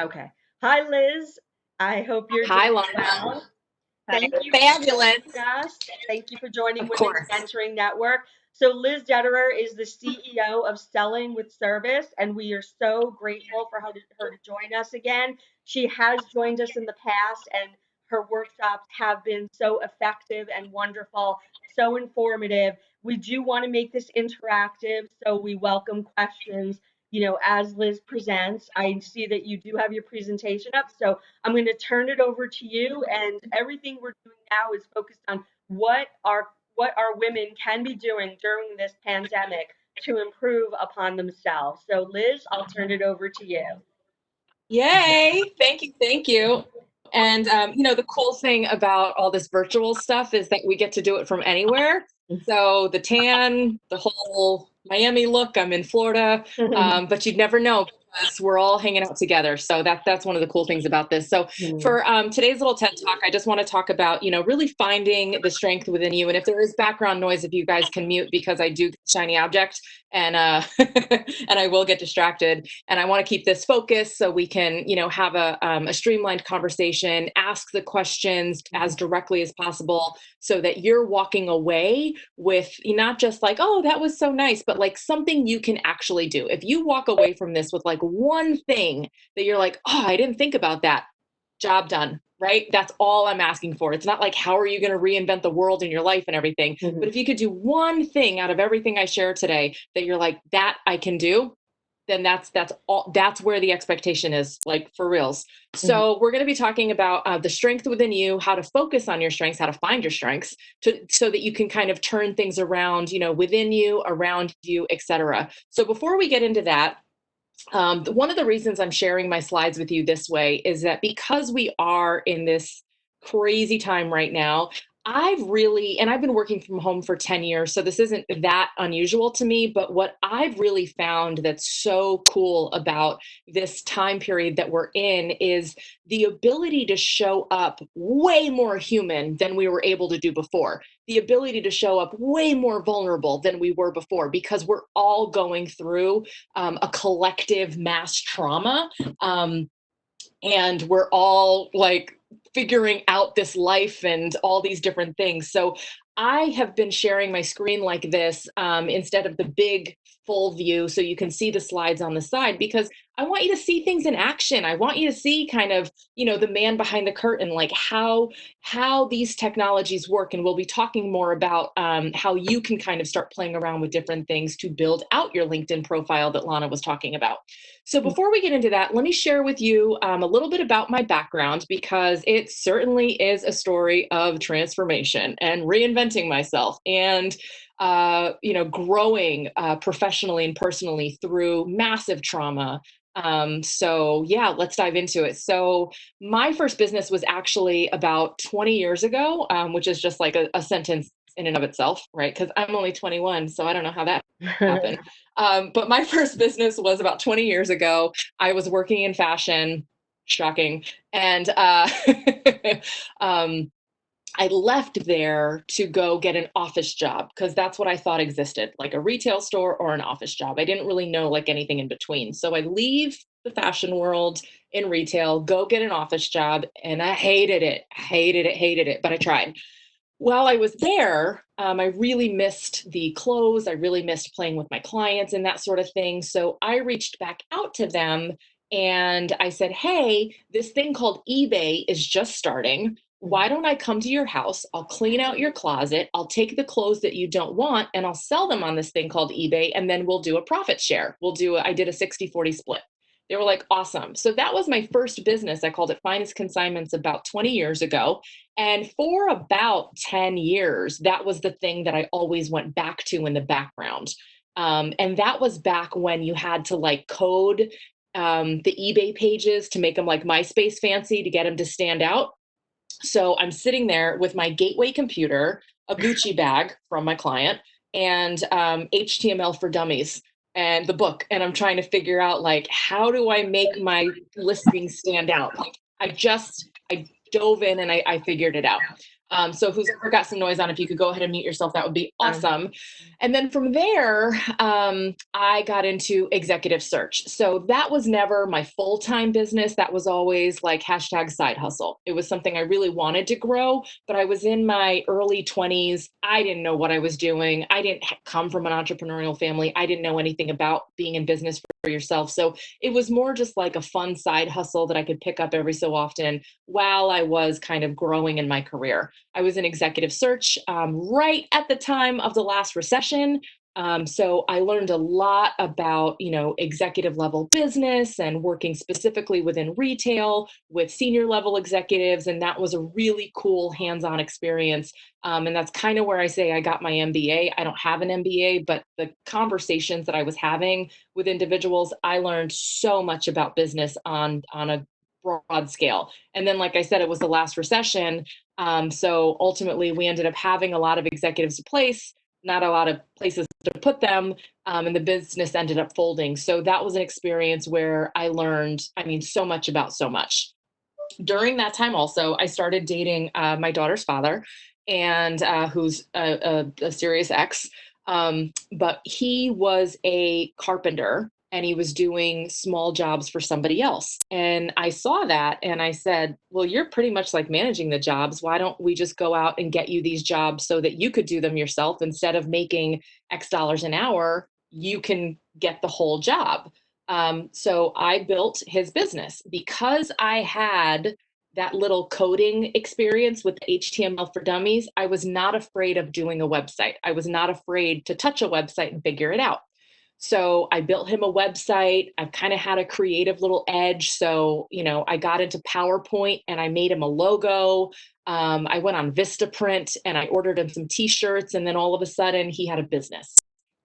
Okay. Hi, Liz. I hope you're Hi, doing Lana. well. Thank you for Fabulous. joining us. Thank you for joining Of Women's course. Mentoring Network. So, Liz Detterer is the CEO of Selling with Service, and we are so grateful for her to join us again. She has joined us in the past, and her workshops have been so effective and wonderful, so informative. We do want to make this interactive, so we welcome questions. As Liz presents, I see that you do have your presentation up. So I'm going to turn it over to you, and everything we're doing now is focused on what our women can be doing during this pandemic to improve upon themselves. So Liz, I'll turn it over to you. Yay. Thank you. Thank you. And, the cool thing about all this virtual stuff is that we get to do it from anywhere. So the tan, the whole Miami look, I'm in Florida, but you'd never know because we're all hanging out together. So that's one of the cool things about this. So for today's little TED Talk, I just want to talk about, really finding the strength within you. And if there is background noise, if you guys can mute, because I do shiny object and and I will get distracted. And I want to keep this focused so we can, have a streamlined conversation, ask the questions as directly as possible so that you're walking away with not just like, oh, that was so nice, but like something you can actually do. If you walk away from this with like one thing that you're like, oh, I didn't think about that, job done, right? That's all I'm asking for. It's not like, how are you going to reinvent the world in your life and everything? But if you could do one thing out of everything I share today that you're like, that I can do, then that's all. That's where the expectation is, like for reals. So we're going to be talking about the strength within you, how to focus on your strengths, how to find your strengths, so that you can kind of turn things around, within you, around you, etc. So before we get into that, one of the reasons I'm sharing my slides with you this way is that because we are in this crazy time right now, I've been working from home for 10 years, so this isn't that unusual to me, but what I've really found that's so cool about this time period that we're in is the ability to show up way more human than we were able to do before, the ability to show up way more vulnerable than we were before, because we're all going through a collective mass trauma. And we're all like figuring out this life and all these different things. So I have been sharing my screen like this instead of the big full view so you can see the slides on the side, because I want you to see things in action. I want you to see kind of, the man behind the curtain, like how these technologies work. And we'll be talking more about how you can kind of start playing around with different things to build out your LinkedIn profile that Lana was talking about. So before we get into that, let me share with you a little bit about my background, because it certainly is a story of transformation and reinventing myself and growing professionally and personally through massive trauma. So yeah, let's dive into it. So my first business was actually about 20 years ago, which is just like a sentence in and of itself, right? Because I'm only 21, so I don't know how that happened. But my first business was about 20 years ago. I was working in fashion, shocking. And I left there to go get an office job because that's what I thought existed, like a retail store or an office job. I didn't really know like anything in between. So I leave the fashion world in retail, go get an office job, and I hated it, but I tried. While I was there, I really missed the clothes. I really missed playing with my clients and that sort of thing. So I reached back out to them and I said, hey, this thing called eBay is just starting. Why don't I come to your house? I'll clean out your closet. I'll take the clothes that you don't want and I'll sell them on this thing called eBay. And then we'll do a profit share. I did a 60-40 split. They were like, awesome. So that was my first business. I called it Finest Consignments about 20 years ago. And for about 10 years, that was the thing that I always went back to in the background. And that was back when you had to like code the eBay pages to make them like MySpace fancy to get them to stand out. So I'm sitting there with my gateway computer, a Gucci bag from my client, and HTML for Dummies and the book. And I'm trying to figure out like, how do I make my listing stand out? Like I dove in and I figured it out. So who's ever got some noise on, if you could go ahead and mute yourself, that would be Um, awesome. And then from there, I got into executive search. So that was never my full-time business. That was always like hashtag side hustle. It was something I really wanted to grow, but I was in my early 20s. I didn't know what I was doing. I didn't come from an entrepreneurial family. I didn't know anything about being in business for yourself. So it was more just like a fun side hustle that I could pick up every so often while I was kind of growing in my career. I was in executive search right at the time of the last recession. So I learned a lot about, executive level business and working specifically within retail with senior level executives. And that was a really cool hands-on experience. And that's kind of where I say I got my MBA. I don't have an MBA, but the conversations that I was having with individuals, I learned so much about business on a broad scale. And then, like I said, it was the last recession. So ultimately, we ended up having a lot of executives in place, not a lot of places to put them, and the business ended up folding. So that was an experience where I learned, I mean, so much about so much. During that time, also, I started dating my daughter's father, and who's a serious ex. But he was a carpenter and he was doing small jobs for somebody else. And I saw that and I said, well, you're pretty much like managing the jobs. Why don't we just go out and get you these jobs so that you could do them yourself instead of making X dollars an hour? You can get the whole job. So I built his business because I had that little coding experience with HTML for Dummies. I was not afraid of doing a website. I was not afraid to touch a website and figure it out. So I built him a website. I've kind of had a creative little edge. So, I got into PowerPoint and I made him a logo. I went on Vistaprint and I ordered him some t-shirts. And then all of a sudden he had a business,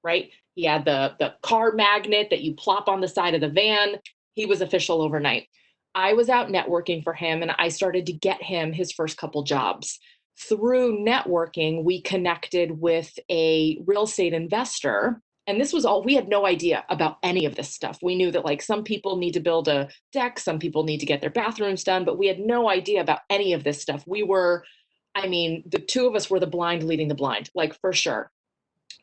right? He had the car magnet that you plop on the side of the van. He was official overnight. I was out networking for him and I started to get him his first couple jobs. Through networking, we connected with a real estate investor. And this was all, we had no idea about any of this stuff. We knew that like some people need to build a deck, some people need to get their bathrooms done, but we had no idea about any of this stuff. I mean, the two of us were the blind leading the blind, like for sure.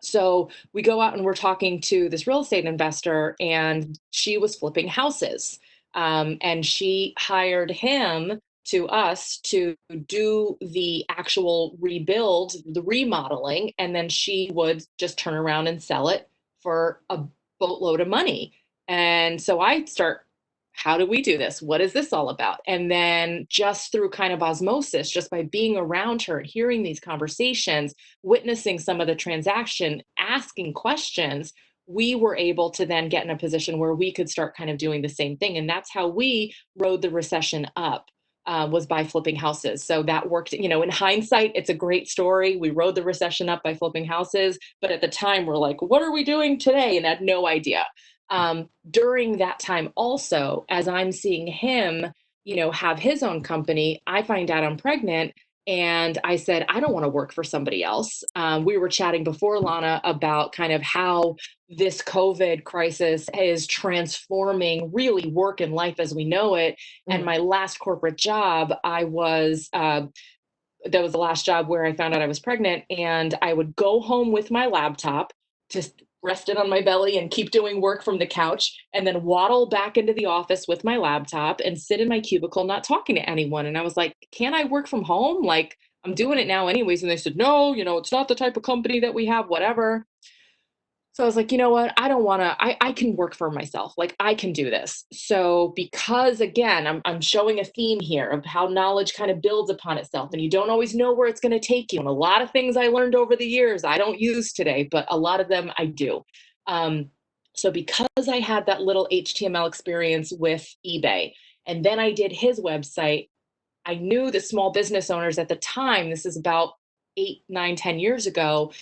So we go out and we're talking to this real estate investor, and she was flipping houses. And she hired him to us to do the actual rebuild, the remodeling, and then she would just turn around and sell it for a boatload of money. And so I start, how do we do this? What is this all about? And then just through kind of osmosis, just by being around her, hearing these conversations, witnessing some of the transaction, asking questions, we were able to then get in a position where we could start kind of doing the same thing. And that's how we rode the recession up. Was by flipping houses. So that worked, in hindsight, it's a great story. We rode the recession up by flipping houses. But at the time, we're like, what are we doing today? And had no idea. During that time, also, as I'm seeing him, have his own company, I find out I'm pregnant. And I said, I don't want to work for somebody else. We were chatting before, Lana, about kind of how this COVID crisis is transforming really work and life as we know it. And mm, my last corporate job, that was the last job where I found out I was pregnant. And I would go home with my laptop, just rest it on my belly and keep doing work from the couch, and then waddle back into the office with my laptop and sit in my cubicle, not talking to anyone. And I was like, can I work from home? Like, I'm doing it now anyways. And they said, no, it's not the type of company that we have, whatever. So I was like, you know what? I don't want to, I can work for myself. Like I can do this. So because again, I'm showing a theme here of how knowledge kind of builds upon itself and you don't always know where it's going to take you. And a lot of things I learned over the years, I don't use today, but a lot of them I do. Um, so because I had that little HTML experience with eBay, and then I did his website, I knew the small business owners at the time, this is about 8, 9, 10 years ago,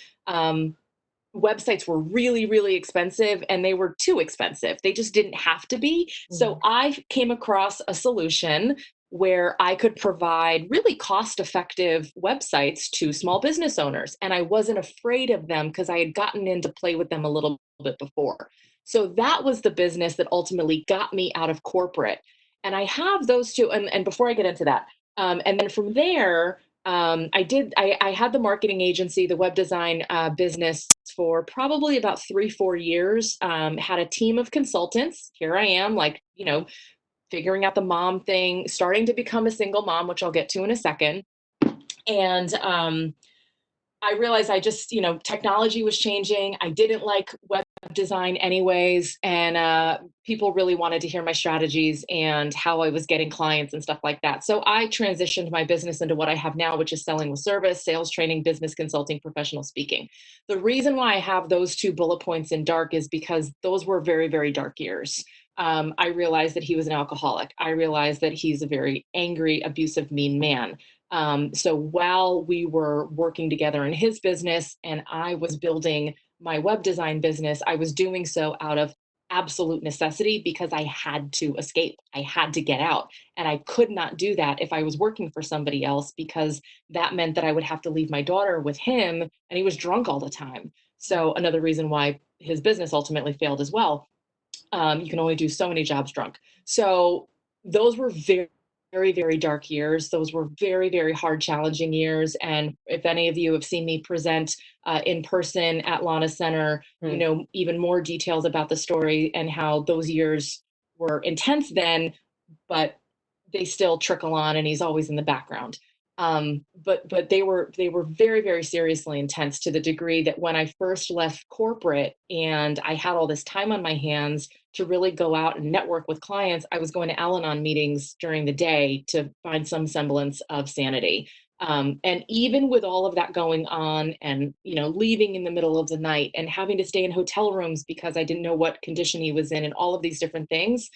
websites were really, really expensive and they were too expensive. They just didn't have to be. So mm, I came across a solution where I could provide really cost effective websites to small business owners. And I wasn't afraid of them because I had gotten in to play with them a little bit before. So that was the business that ultimately got me out of corporate. And I have those two. And before I get into that, and then from there, I had the marketing agency, the web design business for probably about 3, 4 years. Had a team of consultants. Here I am, like, figuring out the mom thing, starting to become a single mom, which I'll get to in a second. And I realized technology was changing. I didn't like web design anyways. And people really wanted to hear my strategies and how I was getting clients and stuff like that. So I transitioned my business into what I have now, which is selling with service, sales training, business consulting, professional speaking. The reason why I have those 2 bullet points in dark is because those were very, very dark years. I realized that he was an alcoholic. I realized that he's a very angry, abusive, mean man. So while we were working together in his business and I was building my web design business, I was doing so out of absolute necessity because I had to escape. I had to get out. And I could not do that if I was working for somebody else because that meant that I would have to leave my daughter with him and he was drunk all the time. So another reason why his business ultimately failed as well. You can only do so many jobs drunk. So those were very, very, very dark years. Those were very, very hard, challenging years. And if any of you have seen me present in person at Lana Center, you know even more details about the story and how those years were intense then, but they still trickle on and he's always in the background. But they were very, very seriously intense to the degree that when I first left corporate and I had all this time on my hands to really go out and network with clients, I was going to Al-Anon meetings during the day to find some semblance of sanity. And even with all of that going on and leaving in the middle of the night and having to stay in hotel rooms because I didn't know what condition he was in and all of these different things,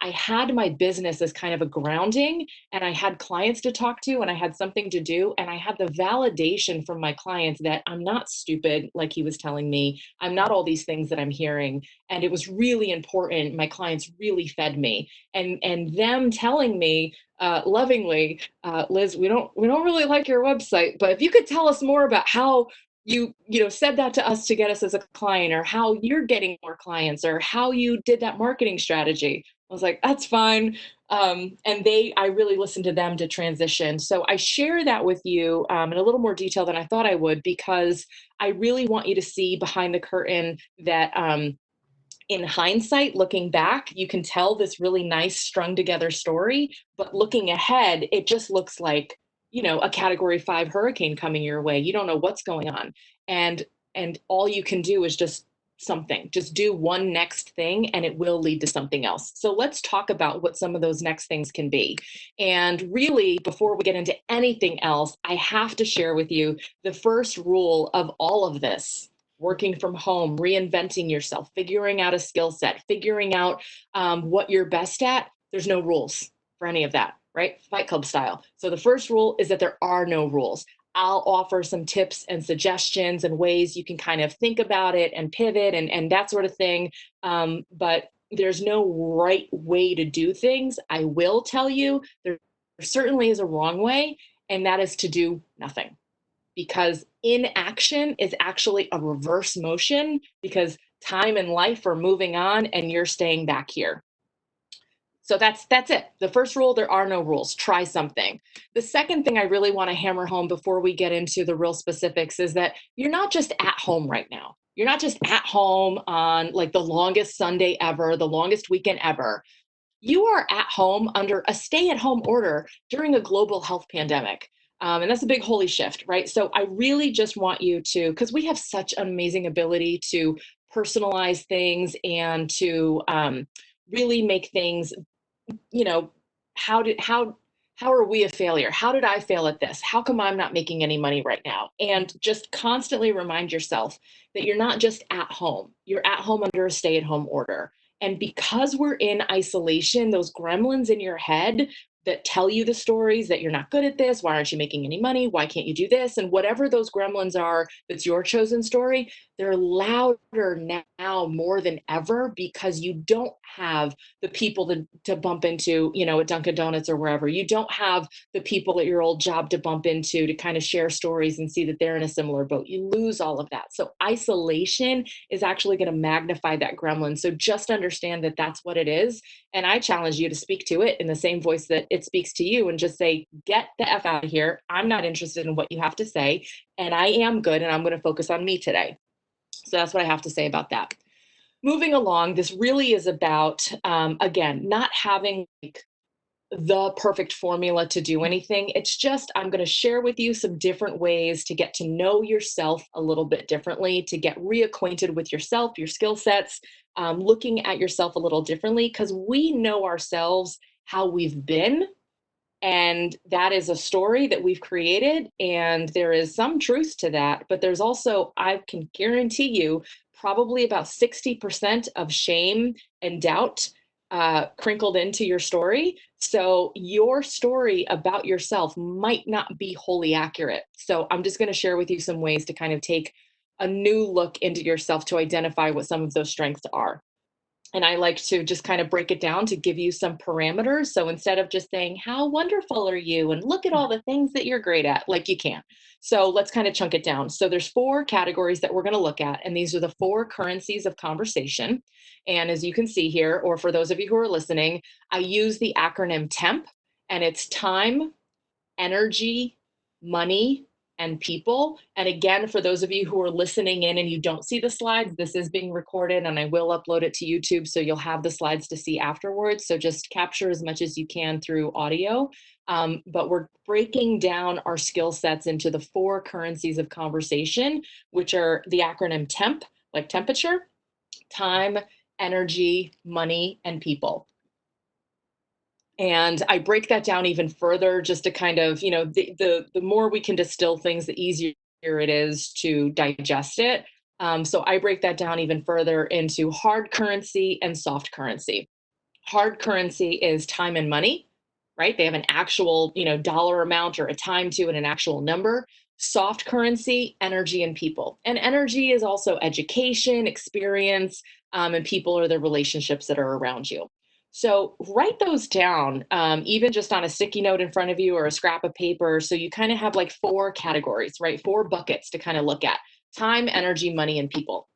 I had my business as kind of a grounding and I had clients to talk to and I had something to do and I had the validation from my clients that I'm not stupid like he was telling me. I'm not all these things that I'm hearing. And it was really important. My clients really fed me and them telling me lovingly, Liz, we don't really like your website, but if you could tell us more about how you said that to us to get us as a client or how you're getting more clients or how you did that marketing strategy. I was like, that's fine. And I really listened to them to transition. So I share that with you in a little more detail than I thought I would, because I really want you to see behind the curtain that in hindsight, looking back, you can tell this really nice strung together story, but looking ahead, it just looks like, a category 5 hurricane coming your way. You don't know what's going on. And all you can do is just do one next thing and it will lead to something else. So let's talk about what some of those next things can be. And really, before we get into anything else, I have to share with you the first rule of all of this: working from home, reinventing yourself, figuring out a skill set, figuring out what you're best at. There's no rules for any of that, right? Fight Club style. So the first rule is that there are no rules. I'll offer some tips and suggestions and ways you can kind of think about it and pivot and that sort of thing. But there's no right way to do things. I will tell you, there certainly is a wrong way, and that is to do nothing, because inaction is actually a reverse motion, because time and life are moving on and you're staying back here. So that's it. The first rule: there are no rules. Try something. The second thing I really want to hammer home before we get into the real specifics is that you're not just at home right now. You're not just at home on like the longest Sunday ever, the longest weekend ever. You are at home under a stay-at-home order during a global health pandemic. And that's a big holy shift, right? So I really just want you to, because we have such an amazing ability to personalize things and to really make things, you know, how are we a failure? How did I fail at this? How come I'm not making any money right now? And just constantly remind yourself that you're not just at home. You're at home under a stay-at-home order. And because we're in isolation, those gremlins in your head that tell you the stories that you're not good at this, why aren't you making any money? Why can't you do this? And whatever those gremlins are, that's your chosen story, they're louder now more than ever because you don't have the people to bump into, at Dunkin' Donuts or wherever. You don't have the people at your old job to bump into to kind of share stories and see that they're in a similar boat. You lose all of that. So isolation is actually going to magnify that gremlin. So just understand that that's what it is. And I challenge you to speak to it in the same voice that it speaks to you and just say, get the F out of here. I'm not interested in what you have to say. And I am good. And I'm going to focus on me today. So that's what I have to say about that. Moving along, this really is about, again, not having like the perfect formula to do anything. It's just, I'm going to share with you some different ways to get to know yourself a little bit differently, to get reacquainted with yourself, your skill sets, looking at yourself a little differently, because we know ourselves how we've been. And that is a story that we've created. And there is some truth to that. But there's also, I can guarantee you, probably about 60% of shame and doubt crinkled into your story. So your story about yourself might not be wholly accurate. So I'm just going to share with you some ways to kind of take a new look into yourself to identify what some of those strengths are. And I like to just kind of break it down to give you some parameters. So instead of just saying, how wonderful are you? And look at all the things that you're great at, like you can. So let's kind of chunk it down. So there's 4 categories that we're going to look at. And these are the 4 currencies of conversation. And as you can see here, or for those of you who are listening, I use the acronym TEMP, and it's time, energy, money, and people. And again, for those of you who are listening in and you don't see the slides, this is being recorded and I will upload it to YouTube so you'll have the slides to see afterwards. So just capture as much as you can through audio. But we're breaking down our skill sets into the 4 currencies of conversation, which are the acronym TEMP, like temperature, time, energy, money, and people. And I break that down even further just to kind of, the more we can distill things, the easier it is to digest it. So I break that down even further into hard currency and soft currency. Hard currency is time and money, right? They have an actual, dollar amount or a time to and an actual number. Soft currency, energy and people. And energy is also education, experience, and people are the relationships that are around you. So write those down, even just on a sticky note in front of you or a scrap of paper. So you kind of have like 4 categories, right? 4 buckets to kind of look at: time, energy, money, and people.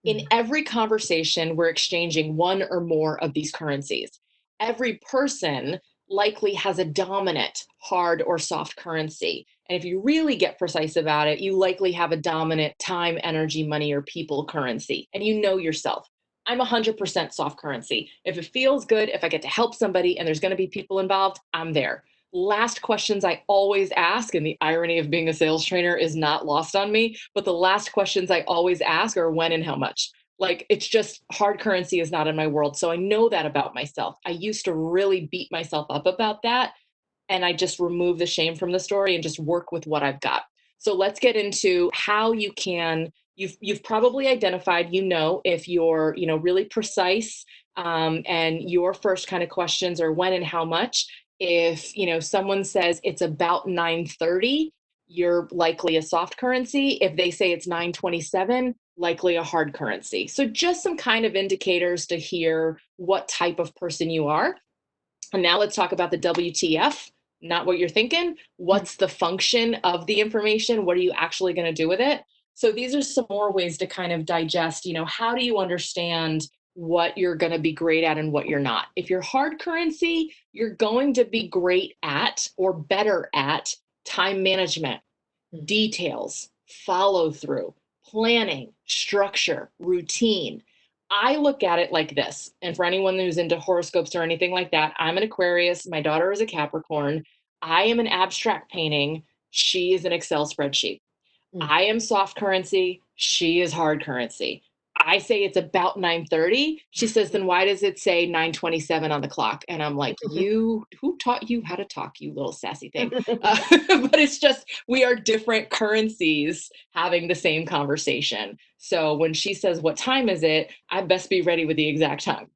In every conversation, we're exchanging one or more of these currencies. Every person likely has a dominant hard or soft currency. And if you really get precise about it, you likely have a dominant time, energy, money, or people currency. And you know yourself. I'm 100% soft currency. If it feels good, if I get to help somebody and there's going to be people involved, I'm there. Last questions I always ask, and the irony of being a sales trainer is not lost on me, but the last questions I always ask are when and how much. Like, it's just hard currency is not in my world. So I know that about myself. I used to really beat myself up about that. And I just remove the shame from the story and just work with what I've got. So let's get into how you can, you've probably identified, if you're, really precise, and your first kind of questions are when and how much. If, someone says it's about 9:30, you're likely a soft currency. If they say it's 9:27, likely a hard currency. So just some kind of indicators to hear what type of person you are. And now let's talk about the WTF, not what you're thinking. What's the function of the information? What are you actually going to do with it? So these are some more ways to kind of digest, how do you understand what you're going to be great at and what you're not? If you're hard currency, you're going to be great at or better at time management, details, follow through, planning, structure, routine. I look at it like this. And for anyone who's into horoscopes or anything like that, I'm an Aquarius. My daughter is a Capricorn. I am an abstract painting. She is an Excel spreadsheet. I am soft currency. She is hard currency. I say it's about 9:30. She says, then why does it say 9:27 on the clock? And I'm like, who taught you how to talk, you little sassy thing? But it's just, we are different currencies having the same conversation. So when she says, what time is it? I best be ready with the exact time.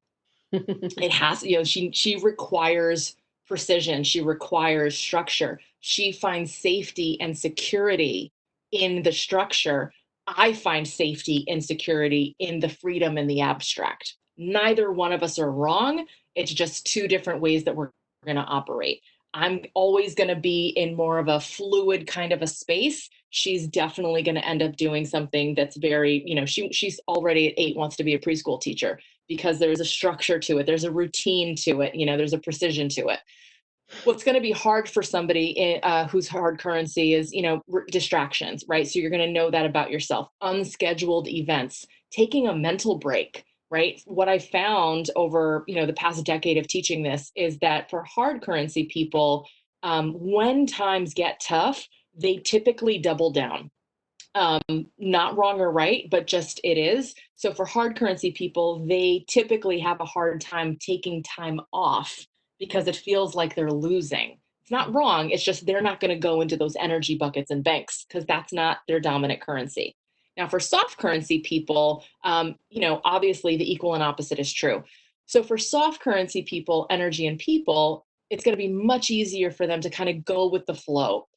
It has, she requires precision. She requires structure. She finds safety and security in the structure. I find safety and security in the freedom and the abstract. Neither one of us are wrong. It's just two different ways that we're going to operate. I'm always going to be in more of a fluid kind of a space. She's definitely going to end up doing something that's very, she's already at 8 wants to be a preschool teacher because there's a structure to it, there's a routine to it, there's a precision to it. What's going to be hard for somebody whose hard currency is, distractions, right? So you're going to know that about yourself. Unscheduled events, taking a mental break, right? What I found over, the past decade of teaching this is that for hard currency people, when times get tough, they typically double down. Not wrong or right, but just it is. So for hard currency people, they typically have a hard time taking time off because it feels like they're losing. It's not wrong. It's just they're not going to go into those energy buckets and banks because that's not their dominant currency. Now, for soft currency people, obviously the equal and opposite is true. So for soft currency people, energy and people, it's going to be much easier for them to kind of go with the flow,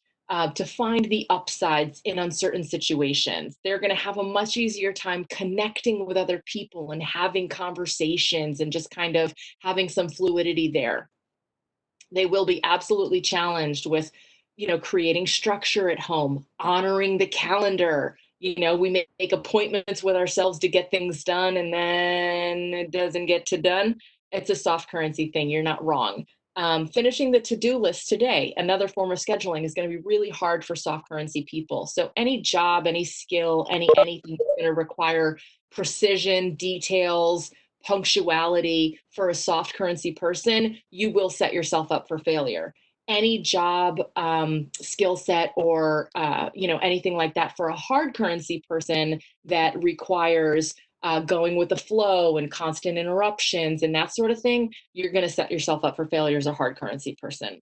to find the upsides in uncertain situations. They're going to have a much easier time connecting with other people and having conversations and just kind of having some fluidity there. They will be absolutely challenged with, creating structure at home, honoring the calendar. We make appointments with ourselves to get things done and then it doesn't get to done. It's a soft currency thing. You're not wrong. Finishing the to-do list today, another form of scheduling, is going to be really hard for soft currency people. So any job, any skill, anything that's going to require precision, details, punctuality for a soft currency person, you will set yourself up for failure. Any job, skill set, or anything like that for a hard currency person that requires going with the flow and constant interruptions and that sort of thing, you're going to set yourself up for failure as a hard currency person.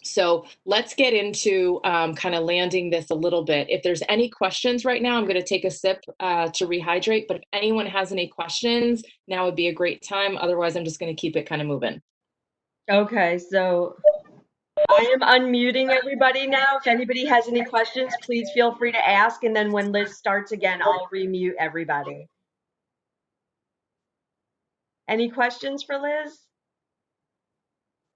So let's get into kind of landing this a little bit. If there's any questions right now, I'm going to take a sip to rehydrate. But if anyone has any questions, now would be a great time. Otherwise, I'm just going to keep it kind of moving. Okay, so I am unmuting everybody now. If anybody has any questions, please feel free to ask. And then when Liz starts again, I'll remute everybody. Any questions for Liz?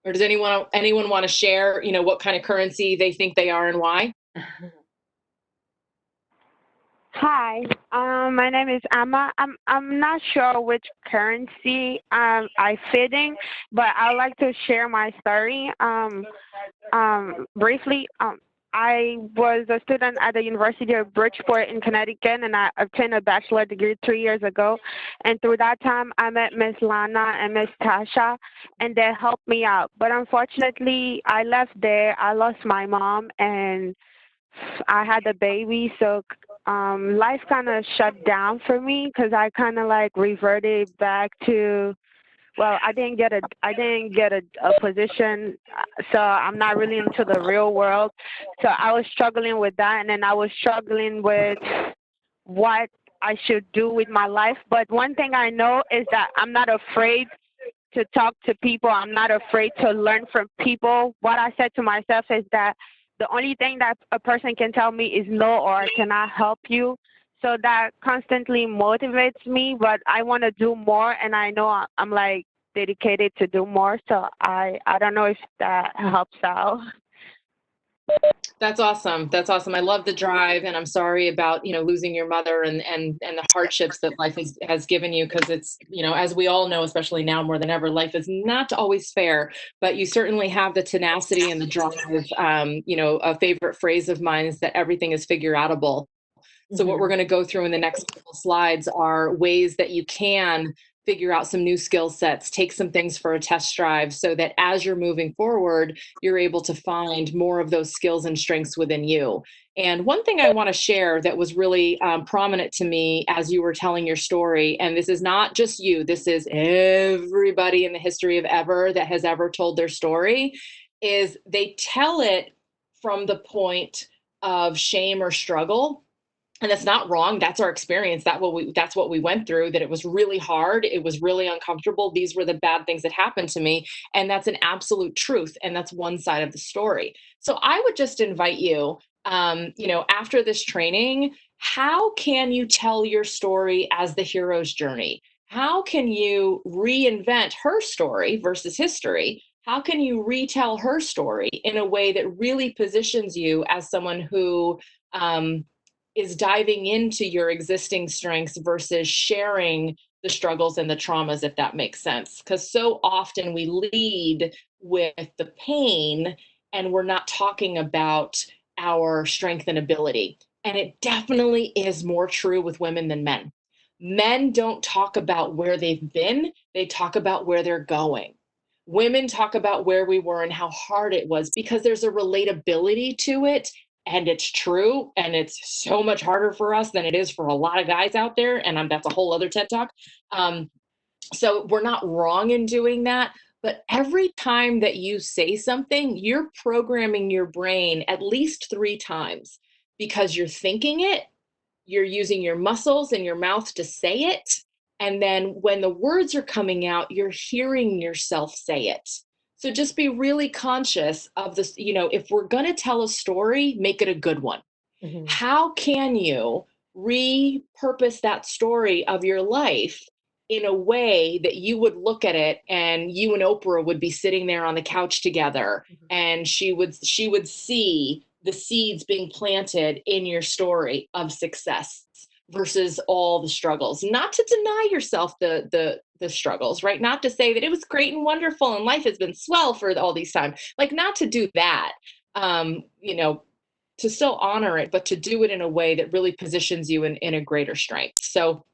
Or does anyone want to share, what kind of currency they think they are and why? Hi, my name is Emma. I'm not sure which currency I fit in, but I'd like to share my story briefly. I was a student at the University of Bridgeport in Connecticut, and I obtained a bachelor degree 3 years ago. And through that time, I met Miss Lana and Miss Tasha, and they helped me out. But unfortunately, I left there. I lost my mom, and I had a baby, so life kind of shut down for me because I kind of like reverted back to, well, I didn't get a position, so I'm not really into the real world. So I was struggling with that, and then I was struggling with what I should do with my life. But one thing I know is that I'm not afraid to talk to people. I'm not afraid to learn from people. What I said to myself is that the only thing that a person can tell me is no or cannot help you. So that constantly motivates me, but I want to do more, and I know I'm like dedicated to do more. So I don't know if that helps out. That's awesome. That's awesome. I love the drive, and I'm sorry about, losing your mother and the hardships that life has given you, because it's, as we all know, especially now more than ever, life is not always fair, but you certainly have the tenacity and the drive. A favorite phrase of mine is that everything is figure outable. So what we're going to go through in the next couple slides are ways that you can figure out some new skill sets, take some things for a test drive so that as you're moving forward, you're able to find more of those skills and strengths within you. And one thing I want to share that was really prominent to me as you were telling your story, and this is not just you, this is everybody in the history of ever that has ever told their story, is they tell it from the point of shame or struggle. And that's not wrong. That's our experience. That's what we went through, that it was really hard. It was really uncomfortable. These were the bad things that happened to me. And that's an absolute truth. And that's one side of the story. So I would just invite you, after this training, how can you tell your story as the hero's journey? How can you reinvent her story versus history? How can you retell her story in a way that really positions you as someone who um, is diving into your existing strengths versus sharing the struggles and the traumas, if that makes sense? Because so often we lead with the pain and we're not talking about our strength and ability. And it definitely is more true with women than men. Men don't talk about where they've been, they talk about where they're going. Women talk about where we were and how hard it was because there's a relatability to it. And it's true. And it's so much harder for us than it is for a lot of guys out there. And that's a whole other TED talk. Um, so we're not wrong in doing that. But every time that you say something, you're programming your brain at least 3 times because you're thinking it, you're using your muscles and your mouth to say it. And then when the words are coming out, you're hearing yourself say it. So just be really conscious of this. If we're going to tell a story, make it a good one. Mhm. How can you repurpose that story of your life in a way that you would look at it and you and Oprah would be sitting there on the couch together and she would see the seeds being planted in your story of success versus all the struggles. Not to deny yourself the struggles, right? Not to say that it was great and wonderful and life has been swell for all these time. Like, not to do that. Um, you know, to still honor it, but to do it in a way that really positions you in a greater strength. So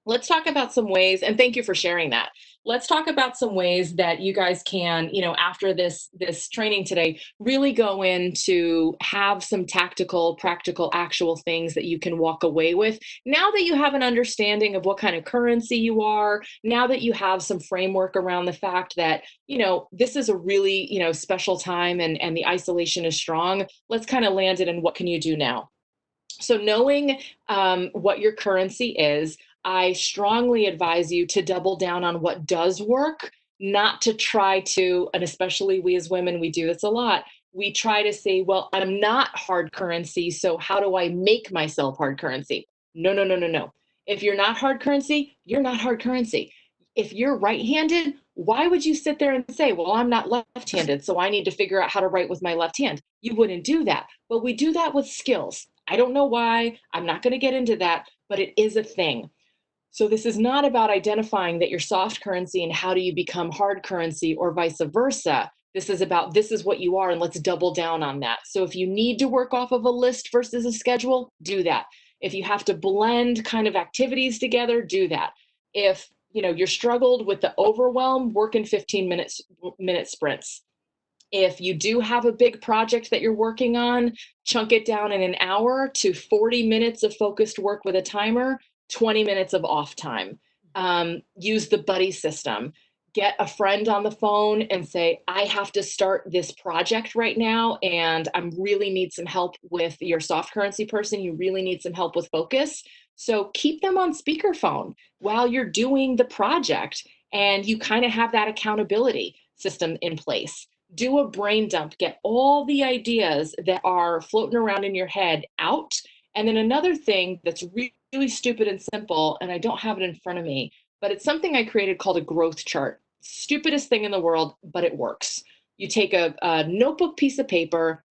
let's talk about some ways, and thank you for sharing that. Let's talk about some ways that you guys can, after this training today, really go in to have some tactical, practical, actual things that you can walk away with. Now that you have an understanding of what kind of currency you are, now that you have some framework around the fact that, this is a really, special time and the isolation is strong, let's kind of land it in what can you do now? So knowing what your currency is, I strongly advise you to double down on what does work, not to try to, and especially we as women, we do this a lot. We try to say, well, I'm not hard currency, so how do I make myself hard currency? No, no, no, no, no. If you're not hard currency, you're not hard currency. If you're right-handed, why would you sit there and say, well, I'm not left-handed, so I need to figure out how to write with my left hand? You wouldn't do that. But we do that with skills. I don't know why. I'm not going to get into that, but it is a thing. So this is not about identifying that you're soft currency and how do you become hard currency or vice versa. This is about this is what you are and let's double down on that. So if you need to work off of a list versus a schedule, do that. If you have to blend kind of activities together, do that. If you're struggled with the overwhelm, work in 15 minute sprints. If you do have a big project that you're working on, chunk it down in an hour to 40 minutes of focused work with a timer, 20 minutes of off time. Use the buddy system. Get a friend on the phone and say, I have to start this project right now, and I really need some help with your soft currency person. You really need some help with focus. So keep them on speakerphone while you're doing the project, and you kind of have that accountability system in place. Do a brain dump, get all the ideas that are floating around in your head out. And then another thing that's really stupid and simple, and I don't have it in front of me, but it's something I created called a growth chart. Stupidest thing in the world, but it works. You take a notebook piece of paper,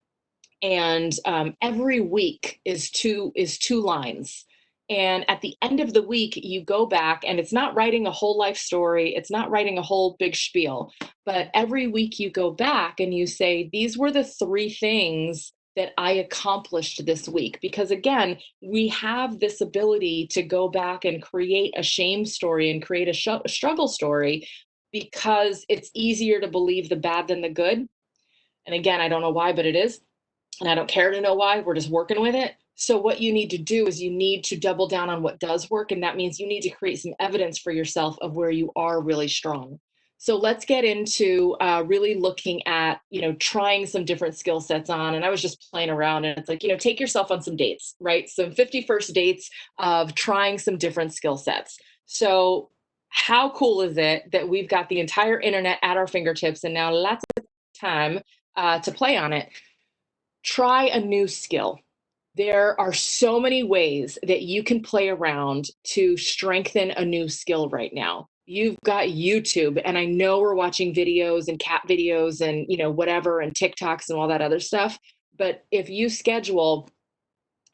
and every week is two lines. And at the end of the week, you go back, and it's not writing a whole life story, it's not writing a whole big spiel, but every week you go back and you say, these were the 3 things that I accomplished this week. Because again, we have this ability to go back and create a shame story and create a struggle story because it's easier to believe the bad than the good. And again, I don't know why, but it is. And I don't care to know why. We're just working with it. So what you need to do is you need to double down on what does work. And that means you need to create some evidence for yourself of where you are really strong. So let's get into really looking at, trying some different skill sets on. And I was just playing around, and it's like, take yourself on some dates, right? Some 51st dates of trying some different skill sets. So how cool is it that we've got the entire internet at our fingertips and now lots of time to play on it? Try a new skill. There are so many ways that you can play around to strengthen a new skill right now. You've got YouTube, and I know we're watching videos and cat videos and, whatever, and TikToks and all that other stuff. But if you schedule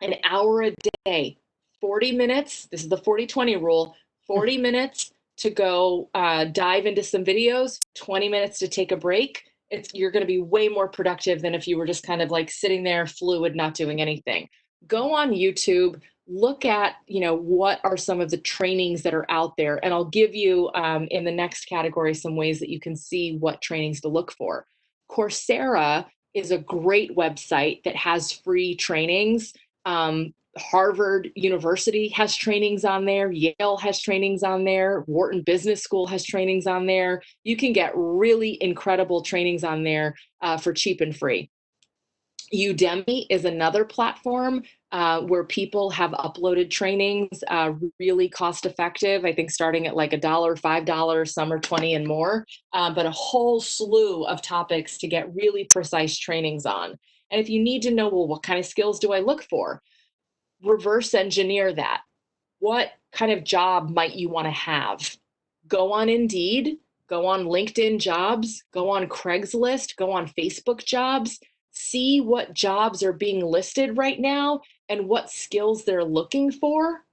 an hour a day, 40 minutes, this is the 40-20 rule, 40 minutes to go dive into some videos, 20 minutes to take a break. You're going to be way more productive than if you were just kind of like sitting there fluid, not doing anything. Go on YouTube, look at, what are some of the trainings that are out there. And I'll give you in the next category some ways that you can see what trainings to look for. Coursera is a great website that has free trainings. Harvard University has trainings on there. Yale has trainings on there. Wharton Business School has trainings on there. You can get really incredible trainings on there for cheap and free. Udemy is another platform where people have uploaded trainings, really cost effective. I think starting at like $1, $5, some are 20 and more, but a whole slew of topics to get really precise trainings on. And if you need to know, well, what kind of skills do I look for? Reverse engineer that. What kind of job might you want to have? Go on Indeed, go on LinkedIn Jobs, go on Craigslist, go on Facebook Jobs, see what jobs are being listed right now and what skills they're looking for.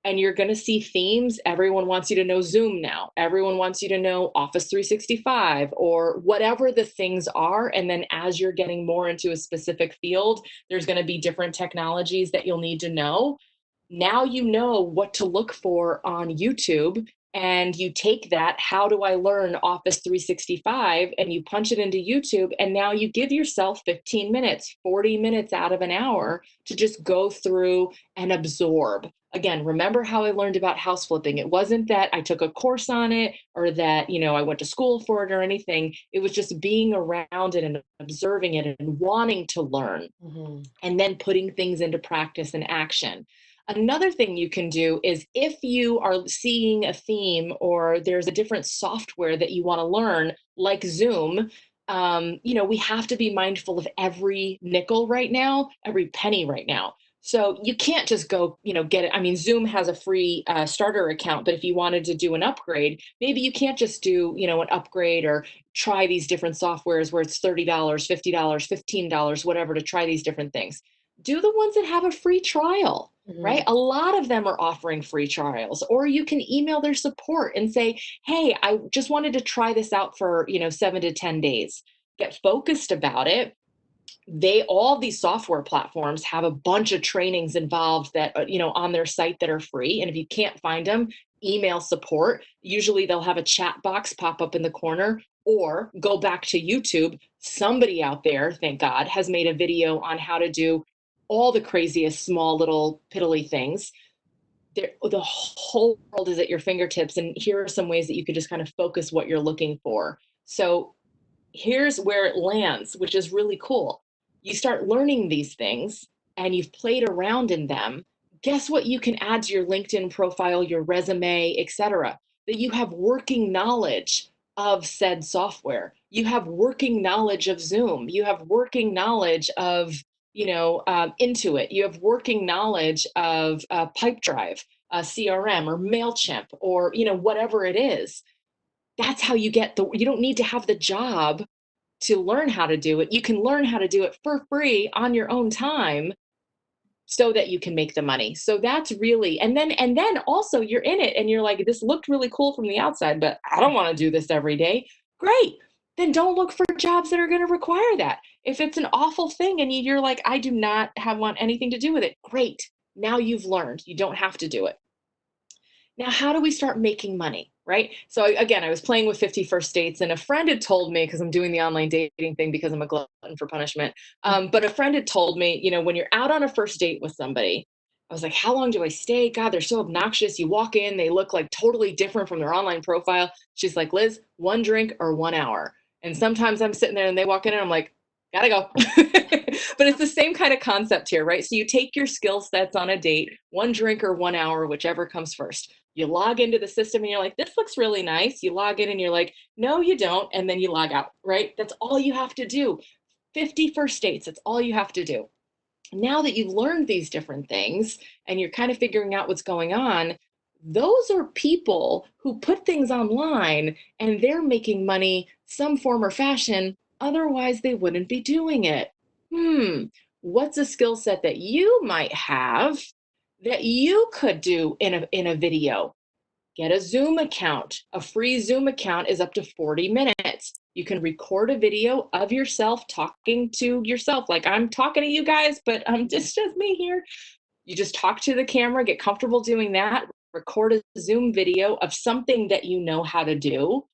And you're going to see themes. Everyone wants you to know Zoom now. Everyone wants you to know Office 365 or whatever the things are. And then as you're getting more into a specific field, there's going to be different technologies that you'll need to know. Now you know what to look for on YouTube, and you take that, how do I learn Office 365, and you punch it into YouTube, and now you give yourself 15 minutes, 40 minutes out of an hour to just go through and absorb. Again, remember how I learned about house flipping. It wasn't that I took a course on it or that, I went to school for it or anything. It was just being around it and observing it and wanting to learn, and then putting things into practice and action. Another thing you can do is if you are seeing a theme or there's a different software that you want to learn, like Zoom, we have to be mindful of every nickel right now, every penny right now. So you can't just go, get it. I mean, Zoom has a free starter account, but if you wanted to do an upgrade, maybe you can't just do, an upgrade or try these different softwares where it's $30, $50, $15, whatever, to try these different things. Do the ones that have a free trial. Right? A lot of them are offering free trials, or you can email their support and say, hey, I just wanted to try this out for, 7 to 10 days. Get focused about it. All these software platforms have a bunch of trainings involved that, on their site that are free. And if you can't find them, email support. Usually they'll have a chat box pop up in the corner, or go back to YouTube. Somebody out there, thank God, has made a video on how to do all the craziest small little piddly things. The whole world is at your fingertips. And here are some ways that you can just kind of focus what you're looking for. So here's where it lands, which is really cool. You start learning these things and you've played around in them. Guess what you can add to your LinkedIn profile, your resume, etc. That you have working knowledge of said software. You have working knowledge of Zoom. You have working knowledge of Intuit. You have working knowledge of Pipedrive, CRM, or MailChimp, or whatever it is. That's how you you don't need to have the job to learn how to do it. You can learn how to do it for free on your own time so that you can make the money. So that's really, and then also you're in it and you're like, this looked really cool from the outside, but I don't want to do this every day. Great. Then don't look for jobs that are going to require that. If it's an awful thing and you're like, I do not want anything to do with it. Great. Now you've learned. You don't have to do it. Now, how do we start making money, right? So again, I was playing with 50 First Dates, and a friend had told me, because I'm doing the online dating thing because I'm a glutton for punishment, but a friend had told me, when you're out on a first date with somebody, I was like, how long do I stay? God, they're so obnoxious. You walk in, they look like totally different from their online profile. She's like, Liz, 1 drink or 1 hour. And sometimes I'm sitting there and they walk in and I'm like, gotta go. But it's the same kind of concept here, right? So you take your skill sets on a date, 1 drink or 1 hour, whichever comes first. You log into the system and you're like, this looks really nice. You log in and you're like, no, you don't. And then you log out, right? That's all you have to do. 50 first dates. That's all you have to do. Now that you've learned these different things and you're kind of figuring out what's going on, those are people who put things online and they're making money some form or fashion. Otherwise, they wouldn't be doing it. What's a skill set that you might have that you could do in a video? Get a Zoom account. A free Zoom account is up to 40 minutes. You can record a video of yourself talking to yourself. Like I'm talking to you guys, but it's just me here. You just talk to the camera, get comfortable doing that, record a Zoom video of something that you know how to do,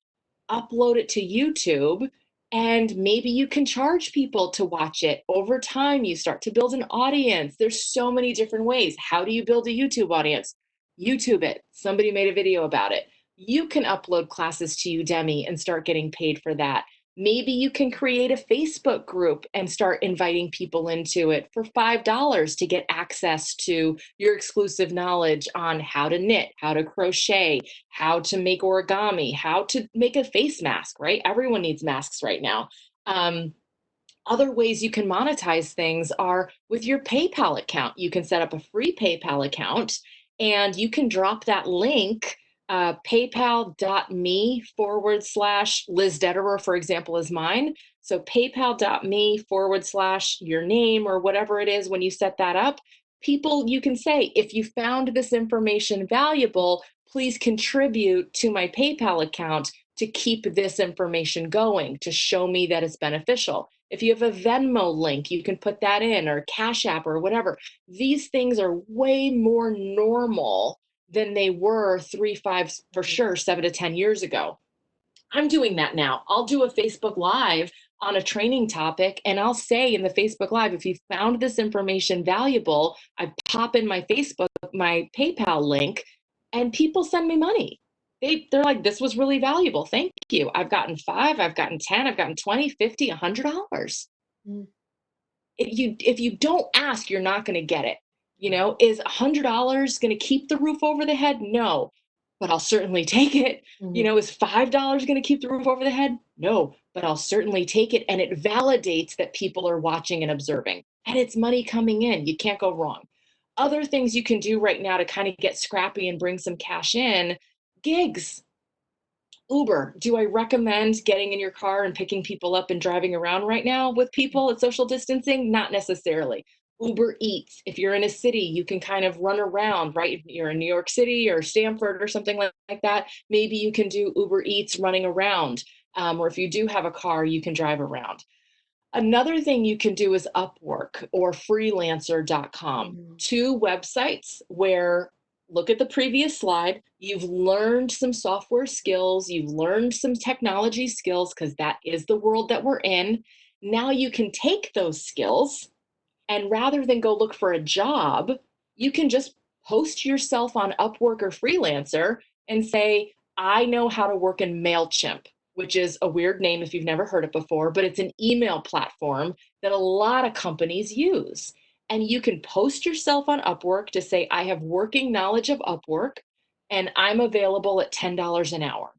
upload it to YouTube, and maybe you can charge people to watch it. Over time, you start to build an audience. There's so many different ways. How do you build a YouTube audience? YouTube it. Somebody made a video about it. You can upload classes to Udemy and start getting paid for that. Maybe you can create a Facebook group and start inviting people into it for $5 to get access to your exclusive knowledge on how to knit, how to crochet, how to make origami, how to make a face mask, right? Everyone needs masks right now. Other ways you can monetize things are with your PayPal account. You can set up a free PayPal account and you can drop that link, paypal.me/Liz Detterer, for example, is mine. So paypal.me/your name or whatever it is when you set that up. People, you can say, if you found this information valuable, please contribute to my PayPal account to keep this information going, to show me that it's beneficial. If you have a Venmo link, you can put that in, or Cash App or whatever. These things are way more normal than they were 3, 5, for sure, 7 to 10 years ago. I'm doing that now. I'll do a Facebook Live on a training topic, and I'll say in the Facebook Live, if you found this information valuable, I pop in my PayPal link, and people send me money. They're like, this was really valuable. Thank you. I've gotten 5, I've gotten 10, I've gotten 20, 50, $100. Mm. If you don't ask, you're not going to get it. Is $100 going to keep the roof over the head? No, but I'll certainly take it. Is $5 going to keep the roof over the head? No, but I'll certainly take it. And it validates that people are watching and observing, and it's money coming in. You can't go wrong. Other things you can do right now to kind of get scrappy and bring some cash in: gigs. Uber. Do I recommend getting in your car and picking people up and driving around right now with people at social distancing? Not necessarily. Uber Eats. If you're in a city, you can kind of run around, right? If you're in New York City or Stamford or something like that, maybe you can do Uber Eats running around. Or if you do have a car, you can drive around. Another thing you can do is Upwork or freelancer.com, two websites where, look at the previous slide, you've learned some software skills, you've learned some technology skills, because that is the world that we're in. Now you can take those skills, and rather than go look for a job, you can just post yourself on Upwork or Freelancer and say, I know how to work in MailChimp, which is a weird name if you've never heard it before, but it's an email platform that a lot of companies use. And you can post yourself on Upwork to say, I have working knowledge of Upwork and I'm available at $10 an hour,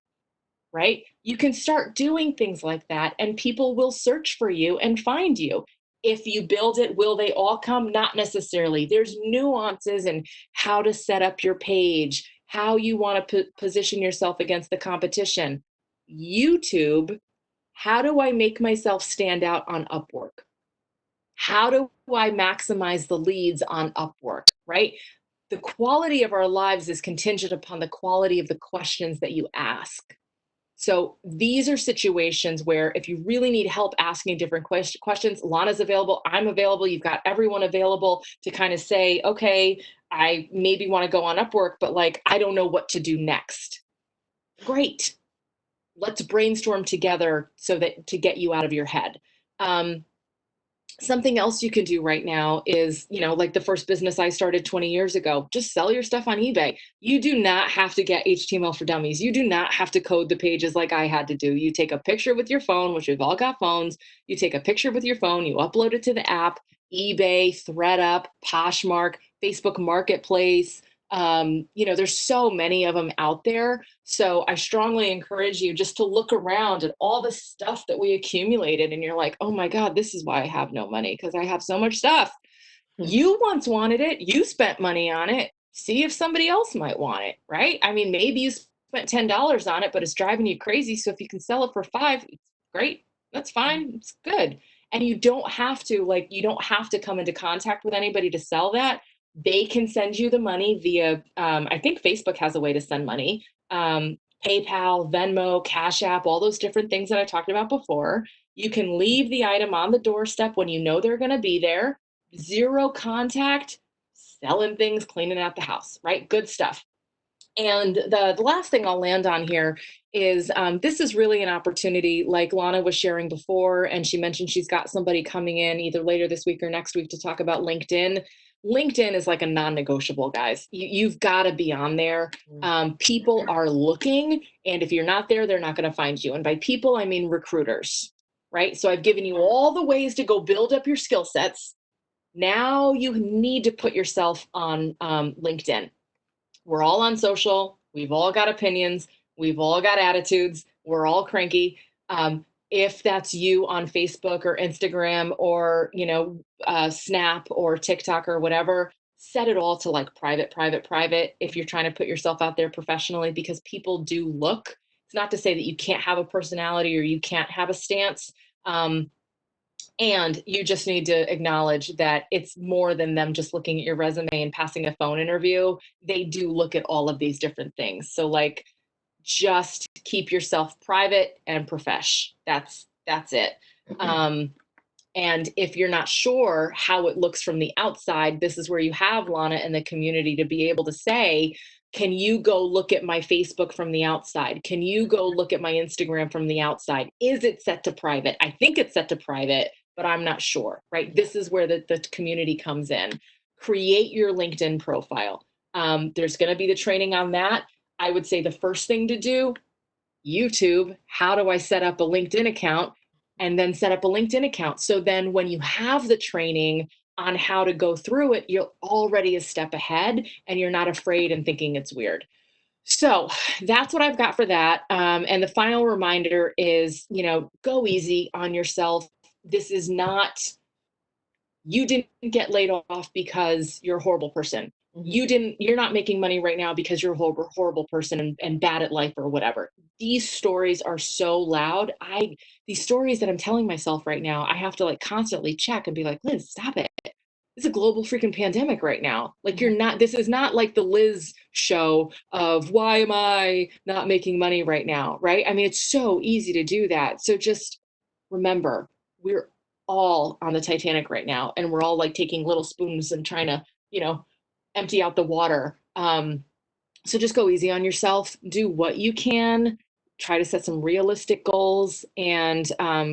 right? You can start doing things like that and people will search for you and find you. If you build it, will they all come? Not necessarily. There's nuances in how to set up your page, how you want to position yourself against the competition. YouTube, how do I make myself stand out on Upwork? How do I maximize the leads on Upwork, right? The quality of our lives is contingent upon the quality of the questions that you ask. So these are situations where if you really need help asking different questions, Lana's available, I'm available, you've got everyone available to kind of say, okay, I maybe want to go on Upwork, but like, I don't know what to do next. Great. Let's brainstorm together so that to get you out of your head. Something else you can do right now is, like the first business I started 20 years ago, just sell your stuff on eBay. You do not have to get HTML for dummies. You do not have to code the pages like I had to do. You take a picture with your phone, which we've all got phones. You take a picture with your phone, you upload it to the app, eBay, ThreadUp, Poshmark, Facebook Marketplace. There's so many of them out there. So I strongly encourage you just to look around at all the stuff that we accumulated. And you're like, oh my God, this is why I have no money, because I have so much stuff. You once wanted it. You spent money on it. See if somebody else might want it, right? I mean, maybe you spent $10 on it, but it's driving you crazy. So if you can sell it for 5, it's great. That's fine. It's good. And you don't have to, you don't have to come into contact with anybody to sell that. They can send you the money via, I think Facebook has a way to send money. PayPal, Venmo, Cash App, all those different things that I talked about before. You can leave the item on the doorstep when you know they're going to be there. Zero contact, selling things, cleaning out the house, right? Good stuff. And the last thing I'll land on here is this is really an opportunity, like Lana was sharing before, and she mentioned she's got somebody coming in either later this week or next week to talk about LinkedIn. LinkedIn is like a non-negotiable, guys. You've got to be on there. People are looking, and if you're not there, they're not going to find you. And by people, I mean recruiters, right? So I've given you all the ways to go build up your skill sets. Now you need to put yourself on LinkedIn. We're all on social. We've all got opinions. We've all got attitudes. We're all cranky. If that's you on Facebook or Instagram or, Snap or TikTok or whatever, set it all to like private, private, private if you're trying to put yourself out there professionally, because people do look. It's not to say that you can't have a personality or you can't have a stance. And you just need to acknowledge that it's more than them just looking at your resume and passing a phone interview. They do look at all of these different things. So just keep yourself private and profesh. That's it. And if you're not sure how it looks from the outside, this is where you have Lana and the community to be able to say, can you go look at my Facebook from the outside? Can you go look at my Instagram from the outside? Is it set to private? I think it's set to private, but I'm not sure, right? This is where the community comes in. Create your LinkedIn profile. There's going to be the training on that. I would say the first thing to do, YouTube, how do I set up a LinkedIn account? And then set up a LinkedIn account. So then when you have the training on how to go through it, you're already a step ahead and you're not afraid and thinking it's weird. So that's what I've got for that. And the final reminder is, go easy on yourself. This is not, you didn't get laid off because you're a horrible person. You're not making money right now because you're a horrible person and bad at life or whatever. These stories are so loud. These stories that I'm telling myself right now, I have to constantly check and be like, Liz, stop it. It's a global freaking pandemic right now. This is not like the Liz show of why am I not making money right now, right? I mean, it's so easy to do that. So just remember, we're all on the Titanic right now, and we're all taking little spoons and trying to, empty out the water. So just go easy on yourself. Do what you can. Try to set some realistic goals. And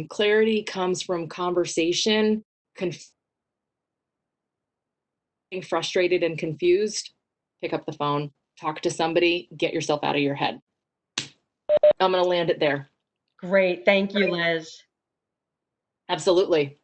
clarity comes from conversation. Frustrated and confused, pick up the phone, talk to somebody, get yourself out of your head. I'm going to land it there. Great. Thank you, Liz. Absolutely.